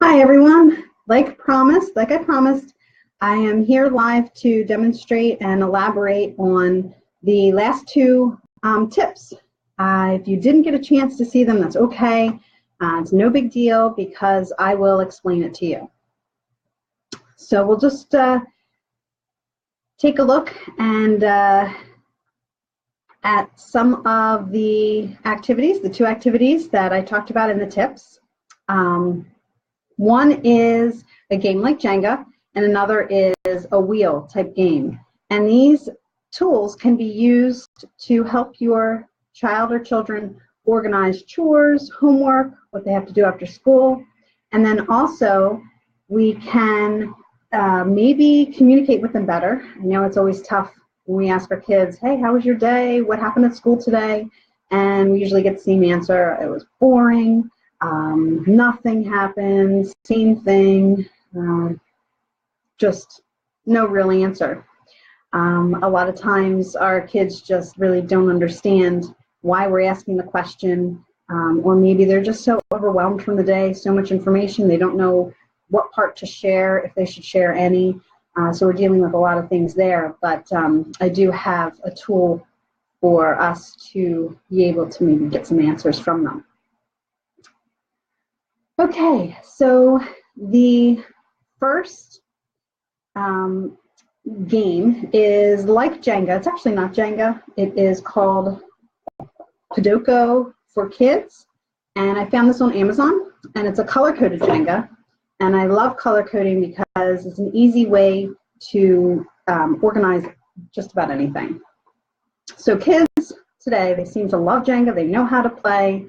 Hi everyone, like I promised, I am here live to demonstrate and elaborate on the last two tips. If you didn't get a chance to see them, that's okay. It's no big deal because I will explain it to you. So we'll just take a look and at some of the activities, the two activities that I talked about in the tips. One is a game like Jenga, and another is a wheel type game. And these tools can be used to help your child or children organize chores, homework, what they have to do after school. And then also we can maybe communicate with them better. I know it's always tough when we ask our kids, hey, how was your day? What happened at school today? And we usually get the same answer, it was boring. Nothing happened, same thing, just no real answer. A lot of times our kids just really don't understand why we're asking the question, or maybe they're just so overwhelmed from the day, so much information, they don't know what part to share, if they should share any. So we're dealing with a lot of things there, but I do have a tool for us to be able to maybe get some answers from them. Okay, so the first game is like Jenga. It's actually not Jenga. It is called kiddo for kids, and I found this on Amazon, and it's a color-coded Jenga, and I love color coding because it's an easy way to organize just about anything. So kids today, they seem to love Jenga. They know how to play.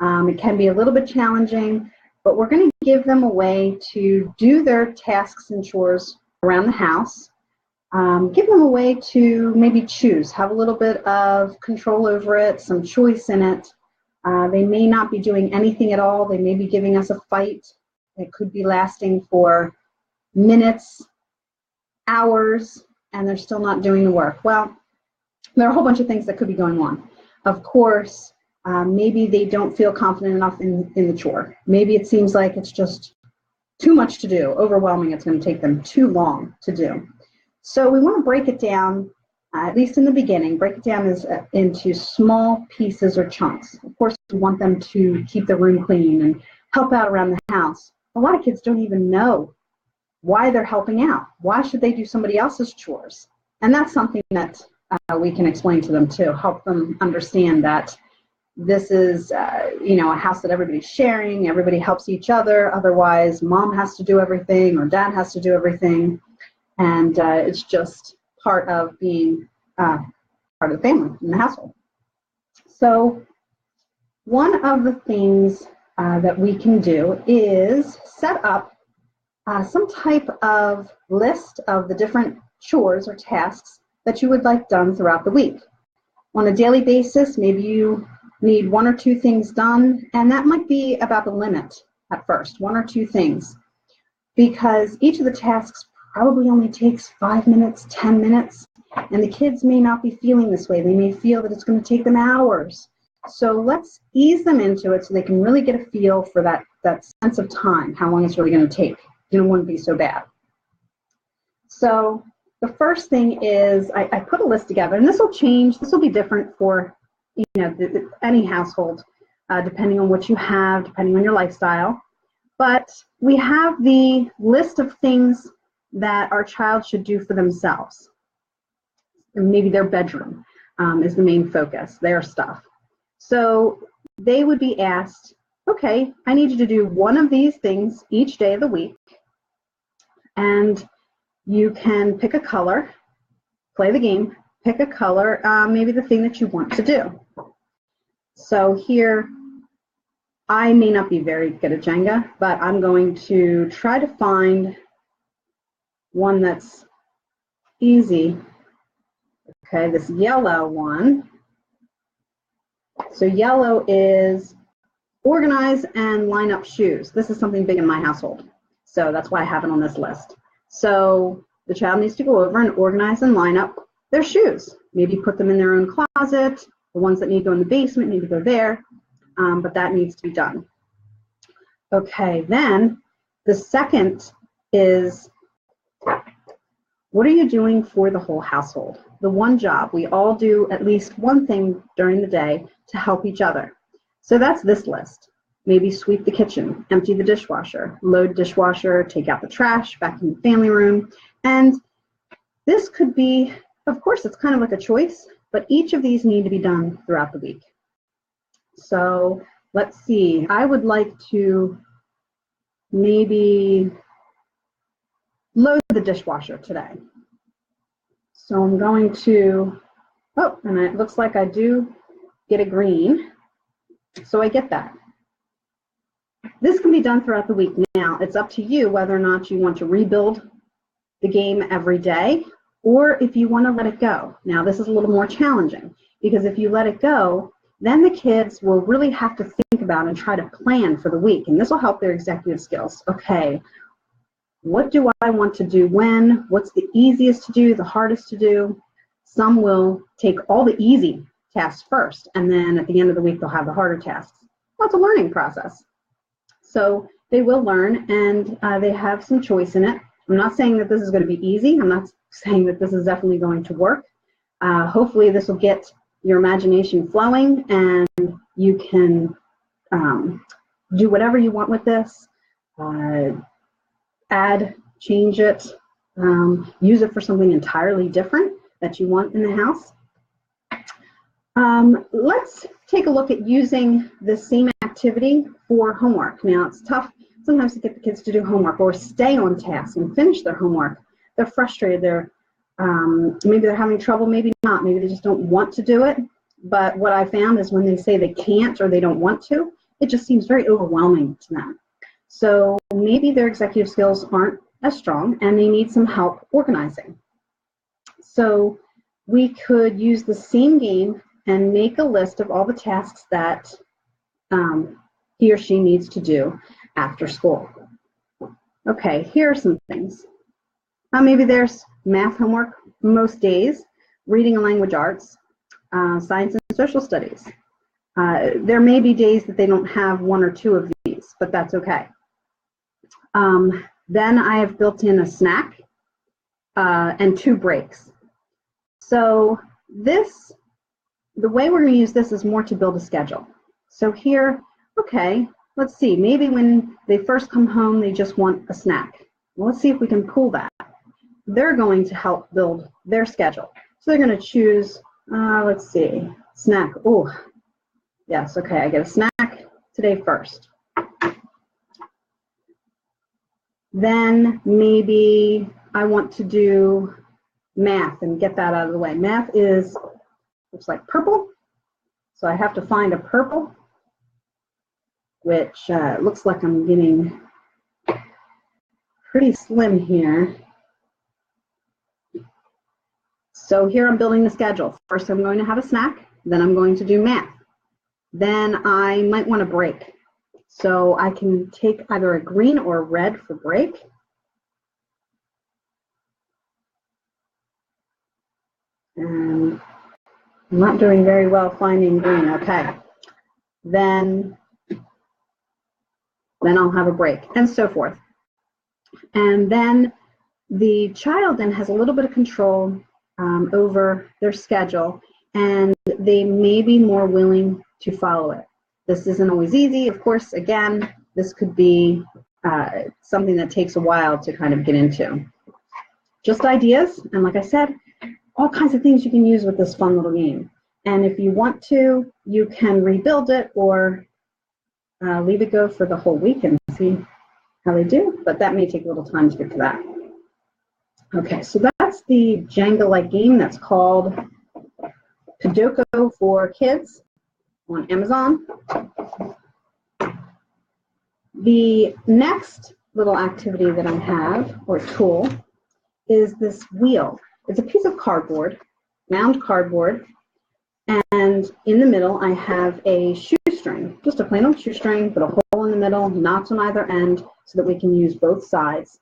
It can be a little bit challenging, but we're going to give them a way to do their tasks and chores around the house. Give them a way to maybe choose, have a little bit of control over it, some choice in it. They may not be doing anything at all. They may be giving us a fight. It could be lasting for minutes, hours, and they're still not doing the work. Well, there are a whole bunch of things that could be going on. Of course, maybe they don't feel confident enough in the chore. Maybe it seems like it's just too much to do, overwhelming. It's going to take them too long to do. So we want to break it down, at least in the beginning, break it down into small pieces or chunks. Of course, we want them to keep the room clean and help out around the house. A lot of kids don't even know why they're helping out. Why should they do somebody else's chores? And that's something that we can explain to them too, help them understand that this is, a house that everybody's sharing, everybody helps each other, otherwise mom has to do everything or dad has to do everything, and it's just part of being part of the family in the household. So one of the things that we can do is set up some type of list of the different chores or tasks that you would like done throughout the week. On a daily basis, maybe you need one or two things done, and that might be about the limit at first, one or two things, because each of the tasks probably only takes 5 minutes, 10 minutes, and the kids may not be feeling this way. They may feel that it's going to take them hours. So let's ease them into it so they can really get a feel for that sense of time, how long it's really going to take. It wouldn't be so bad. So the first thing is I put a list together, and this will change. This will be different for any household, depending on what you have, depending on your lifestyle. But we have the list of things that our child should do for themselves. And maybe their bedroom is the main focus, their stuff. So they would be asked, okay, I need you to do one of these things each day of the week. And you can pick a color, play the game, pick a color, maybe the thing that you want to do. So here, I may not be very good at Jenga, but I'm going to try to find one that's easy. Okay, this yellow one. So yellow is organize and line up shoes. This is something big in my household, so that's why I have it on this list. So the child needs to go over and organize and line up their shoes. Maybe put them in their own closet. The ones that need to go in the basement need to go there, but that needs to be done. Okay, then The second is, what are you doing for the whole household? The one job. We all do at least one thing during the day to help each other. So that's this list. Maybe sweep the kitchen, empty the dishwasher, load dishwasher, take out the trash, vacuum the family room. And this could be, of course, it's kind of like a choice, but each of these need to be done throughout the week. So let's see. I would like to maybe load the dishwasher today. So I'm going to, oh, and it looks like I do get a green. So I get that. This can be done throughout the week. Now, it's up to you whether or not you want to rebuild the game every day or if you want to let it go. Now, this is a little more challenging because if you let it go, then the kids will really have to think about and try to plan for the week. And this will help their executive skills. Okay, what do I want to do when? What's the easiest to do, the hardest to do? Some will take all the easy tasks first, and then at the end of the week, they'll have the harder tasks. Well, it's a learning process. So they will learn, and they have some choice in it. I'm not saying that this is going to be easy. I'm not saying that this is definitely going to work. Hopefully, this will get your imagination flowing, and you can do whatever you want with this. Add, change it, use it for something entirely different that you want in the house. Let's take a look at using the same activity for homework. Now, it's tough sometimes to get the kids to do homework or stay on task and finish their homework. They're frustrated. Maybe they're having trouble, maybe not. Maybe they just don't want to do it. But what I found is when they say they can't or they don't want to, it just seems very overwhelming to them. So maybe their executive skills aren't as strong and they need some help organizing. So we could use the same game and make a list of all the tasks that he or she needs to do after school. Okay, here are some things. Maybe there's math homework most days, reading and language arts, science and social studies. There may be days that they don't have one or two of these, but that's okay. Then I have built in a snack and 2 breaks. So the way we're going to use this is more to build a schedule. So here, okay, let's see, maybe when they first come home, they just want a snack. Well, let's see if we can pull that. They're going to help build their schedule. So they're going to choose, let's see, snack. Oh, yes, okay, I get a snack today first. Then maybe I want to do math and get that out of the way. Math looks like purple, so I have to find a purple, which looks like I'm getting pretty slim here. So here I'm building the schedule. First I'm going to have a snack, then I'm going to do math. Then I might want a break. So I can take either a green or a red for break. And I'm not doing very well finding green. Okay. Then I'll have a break, and so forth. And then the child then has a little bit of control over their schedule, and they may be more willing to follow it. This isn't always easy. Of course, again, this could be something that takes a while to kind of get into. Just ideas, and like I said, all kinds of things you can use with this fun little game. And if you want to, you can rebuild it or leave it go for the whole week and see how they do, but that may take a little time to get to that. Okay, so that's the Jenga-like game that's called Kiddo for Kids on Amazon. The next little activity that I have, or tool, is this wheel. It's a piece of cardboard, round cardboard, and in the middle I have a shoestring, just a plain old shoestring, put a hole in the middle, knots on either end so that we can use both sides.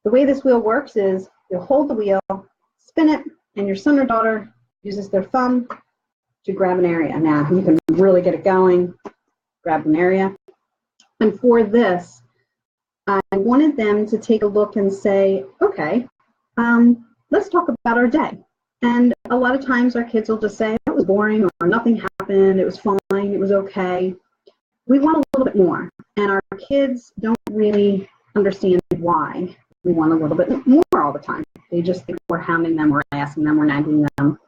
The way this wheel works is you'll hold the wheel, spin it, and your son or daughter uses their thumb to grab an area. Now you can really get it going, grab an area. And for this, I wanted them to take a look and say, okay, let's talk about our day. And a lot of times our kids will just say, it was boring, or nothing happened, it was fine, it was okay. We want a little bit more, and our kids don't really understand why we want a little bit more all the time. They just think we're hounding them, we're asking them, we're nagging them.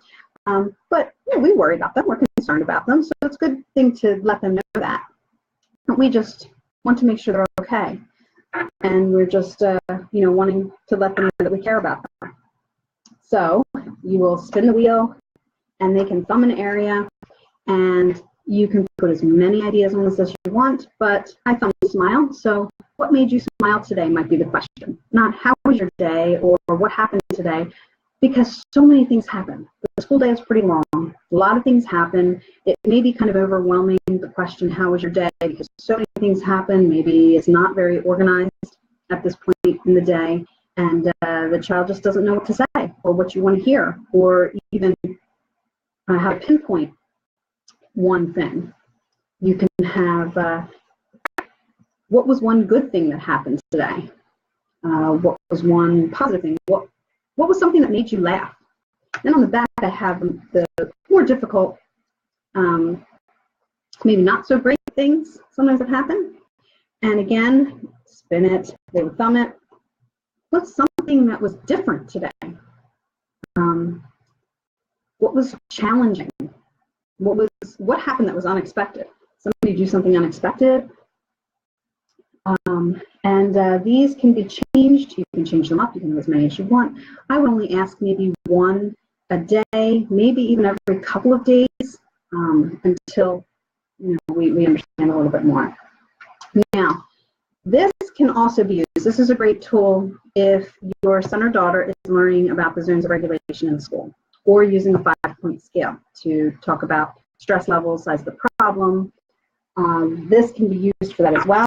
But yeah, we worry about them, we're concerned about them, so it's a good thing to let them know that. But we just want to make sure they're okay, and we're just wanting to let them know that we care about them. So you will spin the wheel, and they can thumb an area, and you can put as many ideas on this as you want, but I thumbed smile, so what made you smile today might be the question. Not how was your day or what happened today, because so many things happen. The school day is pretty long. A lot of things happen. It may be kind of overwhelming, the question, how was your day? Because so many things happen. Maybe it's not very organized at this point in the day, and the child just doesn't know what to say or what you want to hear, or even how to pinpoint one thing. You can have what was one good thing that happened today? What was one positive thing? What was something that made you laugh? Then on the back I have the more difficult, maybe not so great things sometimes that happen. And again, spin it, they would thumb it. What's something that was different today? What was challenging? What happened that was unexpected? Somebody do something unexpected. These can be changed. You can change them up. You can have as many as you want. I would only ask maybe one a day, maybe even every couple of days, until we understand a little bit more. Now, this can also be used. This is a great tool if your son or daughter is learning about the zones of regulation in school, or using a 5-point scale to talk about stress levels, size of the problem. This can be used for that as well.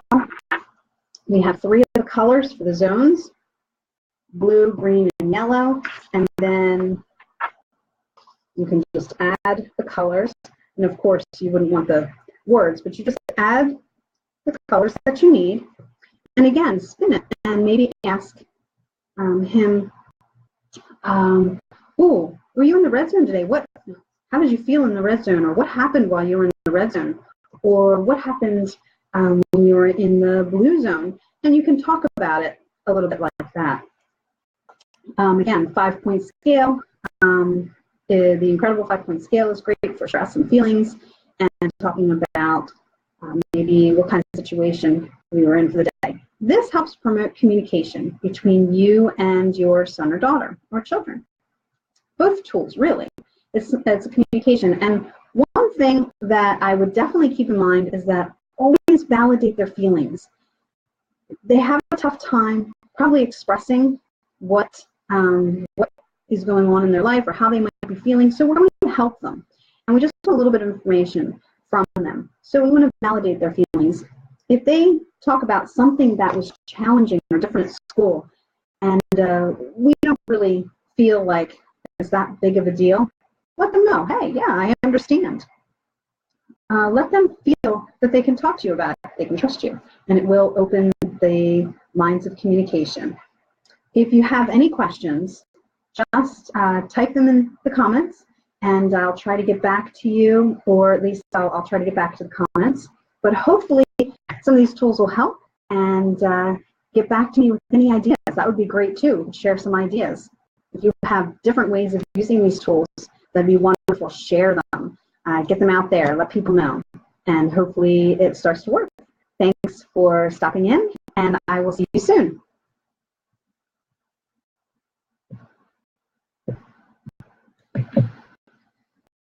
We have 3 of the colors for the zones: blue, green, and yellow. And then you can just add the colors. And of course, you wouldn't want the words, but you just add the colors that you need. And again, spin it and maybe ask him, oh, were you in the red zone today? How did you feel in the red zone? Or what happened while you were in the red zone? Or what happened when you were in the blue zone? And you can talk about it a little bit like that. Again, 5-point scale. The incredible 5-point scale is great for stress and feelings, and talking about maybe what kind of situation we were in for the day. This helps promote communication between you and your son or daughter or children. Both tools, really. It's a communication. And one thing that I would definitely keep in mind is that always validate their feelings. They have a tough time probably expressing what is going on in their life or how they might be feeling, so we're going to help them. And we just want a little bit of information from them. So we want to validate their feelings. If they talk about something that was challenging or different at school, and we don't really feel like it's that big of a deal, let them know, hey, yeah, I understand. Let them feel that they can talk to you about it, they can trust you, and it will open the lines of communication. If you have any questions, just type them in the comments, and I'll try to get back to you, or at least I'll try to get back to the comments. But hopefully some of these tools will help, and get back to me with any ideas. That would be great too, share some ideas. If you have different ways of using these tools, that'd be wonderful. Share them, get them out there, let people know, and hopefully it starts to work. Thanks for stopping in, and I will see you soon.